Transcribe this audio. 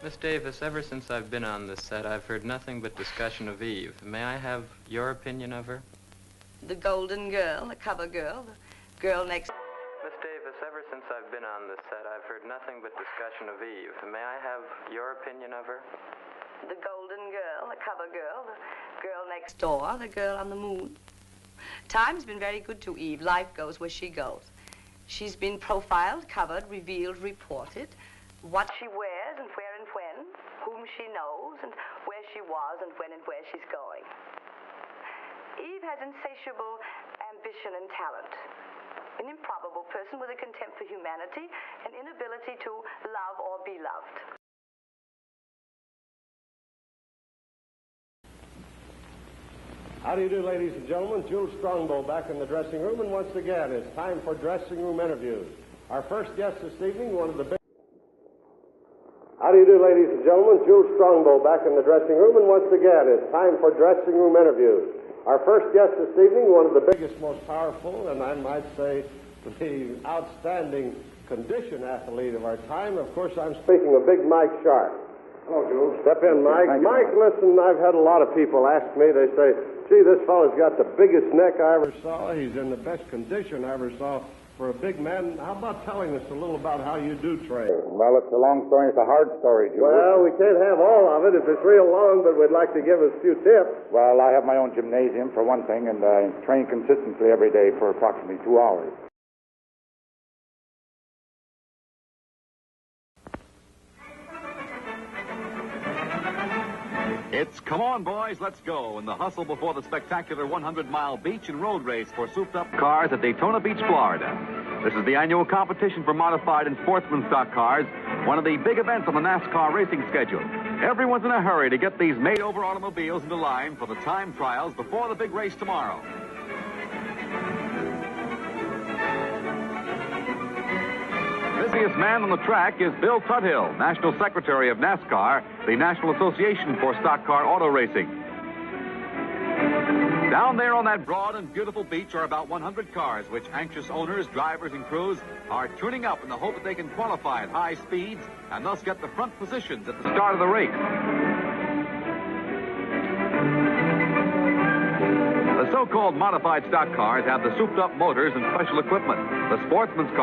Miss Davis, ever since I've been on this set, I've heard nothing but discussion of Eve. May I have your opinion of her? The golden girl, the cover girl, the girl next... Miss Davis, ever since I've been on this set, I've heard nothing but discussion of Eve. May I have your opinion of her? The golden girl, the cover girl, the girl next door, the girl on the moon. Time's been very good to Eve. Life goes where she goes. She's been profiled, covered, revealed, reported. What she wears and where and when, whom she knows and where she was and when and where she's going. Eve has insatiable ambition and talent. An improbable person with a contempt for humanity, an inability to love or be loved. How do you do, ladies and gentlemen? Jules Strongbow back in the dressing room, and once again, it's time for dressing room interviews. Our first guest this evening, one of the big... How do you do, ladies and gentlemen? Jules Strongbow back in the dressing room, and once again, it's time for dressing room interviews. Our first guest this evening, one of the biggest, most powerful, and I might say the outstanding condition athlete of our time. Of course, I'm speaking of Big Mike Sharp. Hello, Jules. Step in, Mike. Mike, listen, I've had a lot of people ask me, they say, gee, this fellow's got the biggest neck I ever saw. He's in the best condition I ever saw for a big man. How about telling us a little about how you do train? Well, it's a long story. It's a hard story, Jules. Well, we can't have all of it if it's real long, but we'd like to give us a few tips. Well, I have my own gymnasium, for one thing, and I train consistently every day for approximately 2 hours. It's come on, boys, let's go in the hustle before the spectacular 100-mile beach and road race for souped-up cars at Daytona Beach, Florida. This is the annual competition for modified and sportsman stock cars, one of the big events on the NASCAR racing schedule. Everyone's in a hurry to get these made-over automobiles into line for the time trials before the big race tomorrow. The busiest man on the track is Bill Tuthill, National Secretary of NASCAR, the National Association for Stock Car Auto Racing. Down there on that broad and beautiful beach are about 100 cars, which anxious owners, drivers, and crews are tuning up in the hope that they can qualify at high speeds and thus get the front positions at the start of the race. The so-called modified stock cars have the souped-up motors and special equipment. The sportsman's car